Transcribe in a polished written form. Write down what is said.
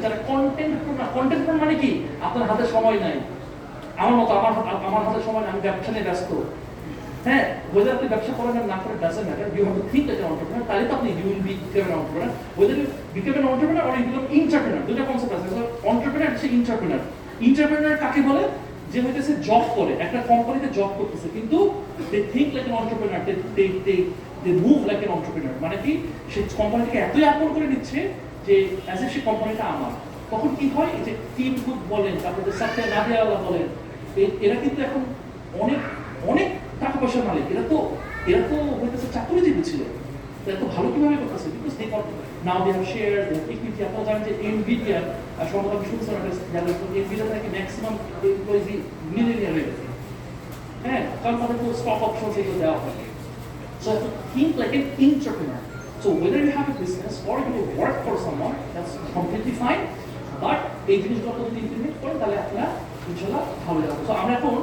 যারা কন্টেন্ট মানে কি আপনার হাতে সময় নাই, আমার মতো আমার হাতে সময় নাই, আমি ব্যবসা নিয়ে ব্যস্ত। হ্যাঁ, whether আপনি ব্যবসা করেন না করেন doesn't matter, you have to think like an entrepreneur, তাহলে তো আপনি you will become an entrepreneur, whether you become an entrepreneur or you become entrepreneur, দুটো কনসেপ্ট আছে। entrepreneur হচ্ছে entrepreneur কাকে বলে? যে হইতেছে জব করে, একটা কোম্পানিতে জব করতেছে, কিন্তু they think like an entrepreneur, they move like an entrepreneur, মানে কি সে কোম্পানিটাকে এতই আপন করে নিচ্ছে যে অ্যাজ ইফ সে কোম্পানিটা আমার। তখন কি হয়, এই যে টিম কুক বলেন, তারপরে সাথে নাদিয়াওয়ালা বলেন, এরা কিন্তু এখন অনেক অনেক টাকা পয়সার মালিক। এরা তো হইতেছে চাকরিজীবী ছিল, এরা তো ভালো কিভাবে করতেছে, because they now they have share, they have equity. আপনারা জানেন যে এনভিডিয়া সম্ভবত আমি শুনছিলাম এনভিডিয়া থেকে ম্যাক্সিমাম এমপ্লয়িজ মিলিয়নিয়ার হয়ে গেছে। হ্যাঁ, কারণ তাদের তো স্টক অপশন এগুলো দেওয়া হয়। So to think like an entrepreneur. So whether you have a business or you work for someone, that's completely fine. But এই জিনিসগুলো যদি ইমপ্লিমেন্ট করেন তাহলে আপনারা ইনশাআল্লাহ ভালো যাবে। So আমরা এখন